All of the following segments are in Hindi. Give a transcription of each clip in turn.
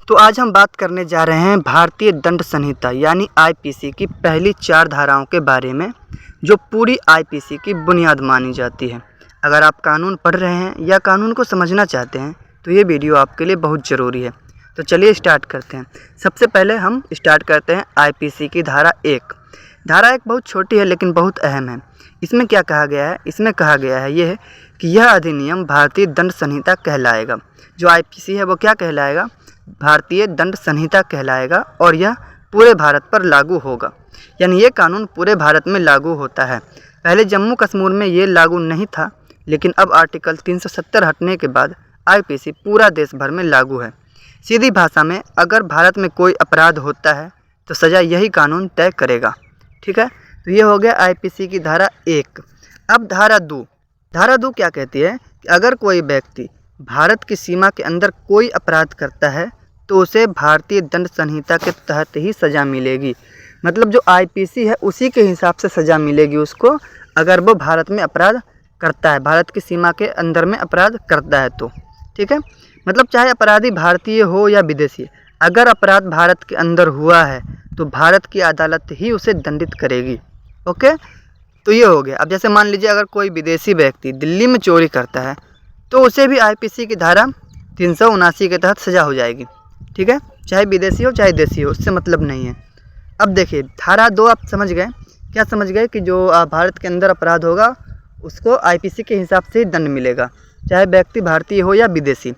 तो आज हम बात करने जा रहे हैं भारतीय दंड संहिता यानी आईपीसी की पहली 4 धाराओं के बारे में, जो पूरी आईपीसी की बुनियाद मानी जाती है। अगर आप कानून पढ़ रहे हैं या कानून को समझना चाहते हैं तो ये वीडियो आपके लिए बहुत ज़रूरी है। तो चलिए स्टार्ट करते हैं। सबसे पहले हम स्टार्ट करते हैं आईपीसी की धारा 1। धारा 1 बहुत छोटी है लेकिन बहुत अहम है। इसमें क्या कहा गया है? इसमें कहा गया है ये है कि यह अधिनियम भारतीय दंड संहिता कहलाएगा। जो आईपीसी है वो क्या कहलाएगा? भारतीय दंड संहिता कहलाएगा और यह पूरे भारत पर लागू होगा। यानी ये कानून पूरे भारत में लागू होता है। पहले जम्मू कश्मीर में ये लागू नहीं था, लेकिन अब आर्टिकल 370 हटने के बाद आईपीसी पूरा देश भर में लागू है। सीधी भाषा में अगर भारत में कोई अपराध होता है तो सज़ा यही कानून तय करेगा। ठीक है, तो ये हो गया आईपीसी की धारा 1। अब धारा 2। धारा 2 क्या कहती है कि अगर कोई व्यक्ति भारत की सीमा के अंदर कोई अपराध करता है तो उसे भारतीय दंड संहिता के तहत ही सज़ा मिलेगी। मतलब जो आईपीसी है उसी के हिसाब से सज़ा मिलेगी उसको, अगर वो भारत में अपराध करता है, भारत की सीमा के अंदर में अपराध करता है तो। ठीक है, मतलब चाहे अपराधी भारतीय हो या विदेशी, अगर अपराध भारत के अंदर हुआ है तो भारत की अदालत ही उसे दंडित करेगी। ओके, तो ये हो गया। अब जैसे मान लीजिए अगर कोई विदेशी व्यक्ति दिल्ली में चोरी करता है तो उसे भी आईपीसी की धारा 379 के तहत सज़ा हो जाएगी। ठीक है, चाहे विदेशी हो चाहे देशी हो, उससे मतलब नहीं है। अब देखिए धारा 2 आप समझ गए। क्या समझ गए? कि जो भारत के अंदर अपराध होगा उसको आईपीसी के हिसाब से ही दंड मिलेगा, चाहे व्यक्ति भारतीय हो या विदेशी।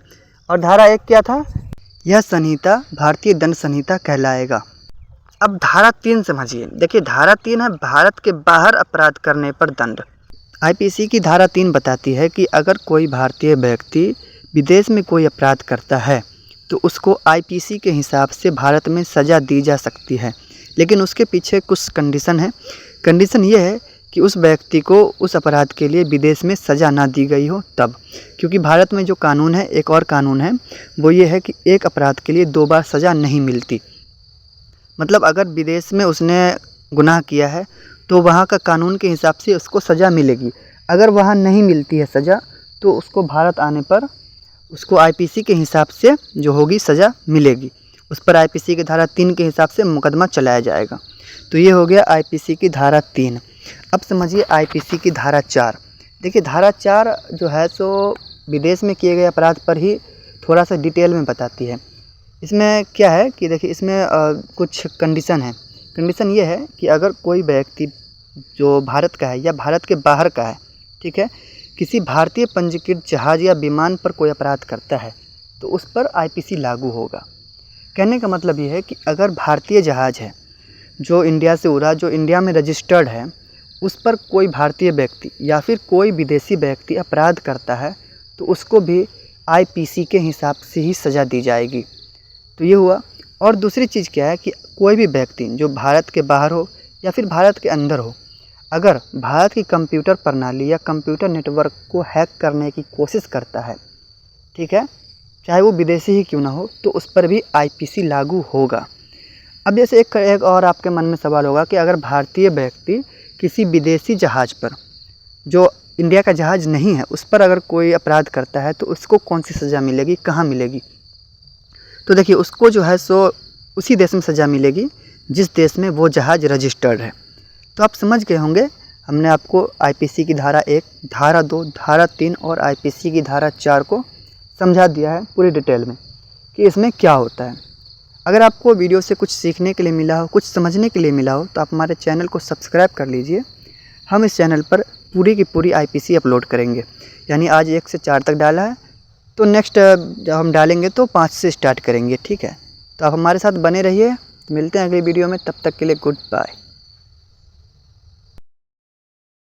और धारा 1 क्या था? यह संहिता भारतीय दंड संहिता कहलाएगा। अब धारा 3 समझिए। देखिए धारा 3 है भारत के बाहर अपराध करने पर दंड। आईपीसी की धारा 3 बताती है कि अगर कोई भारतीय व्यक्ति विदेश में कोई अपराध करता है तो उसको आईपीसी के हिसाब से भारत में सज़ा दी जा सकती है, लेकिन उसके पीछे कुछ कंडीशन है। कंडीशन ये है कि उस व्यक्ति को उस अपराध के लिए विदेश में सज़ा ना दी गई हो तब। क्योंकि भारत में जो कानून है, एक और कानून है, वो ये है कि एक अपराध के लिए 2 बार सज़ा नहीं मिलती। मतलब अगर विदेश में उसने गुनाह किया है तो वहाँ का कानून के हिसाब से उसको सज़ा मिलेगी। अगर वहाँ नहीं मिलती है सज़ा तो उसको भारत आने पर उसको आईपीसी के हिसाब से जो होगी सज़ा मिलेगी। उस पर आईपीसी की धारा 3 के हिसाब से मुकदमा चलाया जाएगा। तो ये हो गया आईपीसी की धारा 3। अब समझिए आईपीसी की धारा 4। देखिए धारा 4 जो है सो विदेश में किए गए अपराध पर ही थोड़ा सा डिटेल में बताती है। इसमें क्या है कि देखिए इसमें कुछ कंडीशन है। कंडीशन ये है कि अगर कोई व्यक्ति जो भारत का है या भारत के बाहर का है, ठीक है, किसी भारतीय पंजीकृत जहाज़ या विमान पर कोई अपराध करता है तो उस पर आईपीसी लागू होगा। कहने का मतलब ये है कि अगर भारतीय जहाज़ है जो इंडिया से उड़ा, जो इंडिया में रजिस्टर्ड है, उस पर कोई भारतीय व्यक्ति या फिर कोई विदेशी व्यक्ति अपराध करता है तो उसको भी आईपीसी के हिसाब से ही सज़ा दी जाएगी। तो ये हुआ। और दूसरी चीज़ क्या है कि कोई भी व्यक्ति जो भारत के बाहर हो या फिर भारत के अंदर हो, अगर भारत की कंप्यूटर प्रणाली या कंप्यूटर नेटवर्क को हैक करने की कोशिश करता है, ठीक है, चाहे वो विदेशी ही क्यों ना हो, तो उस पर भी आईपीसी लागू होगा। अब जैसे एक और आपके मन में सवाल होगा कि अगर भारतीय व्यक्ति किसी विदेशी जहाज़ पर, जो इंडिया का जहाज़ नहीं है, उस पर अगर कोई अपराध करता है तो उसको कौन सी सज़ा मिलेगी, कहाँ मिलेगी? तो देखिए उसको जो है सो उसी देश में सज़ा मिलेगी जिस देश में वो जहाज़ रजिस्टर्ड है। तो आप समझ गए होंगे, हमने आपको आईपीसी की धारा 1, धारा 2, धारा 3 और आईपीसी की धारा 4 को समझा दिया है पूरी डिटेल में कि इसमें क्या होता है। अगर आपको वीडियो से कुछ सीखने के लिए मिला हो, कुछ समझने के लिए मिला हो, तो आप हमारे चैनल को सब्सक्राइब कर लीजिए। हम इस चैनल पर पूरी की पूरी आईपीसी अपलोड करेंगे। यानी आज 1 से 4 तक डाला है, तो नेक्स्ट जब हम डालेंगे तो 5 से स्टार्ट करेंगे। ठीक है, तो आप हमारे साथ बने रहिए। मिलते हैं अगली वीडियो में, तब तक के लिए गुड बाय।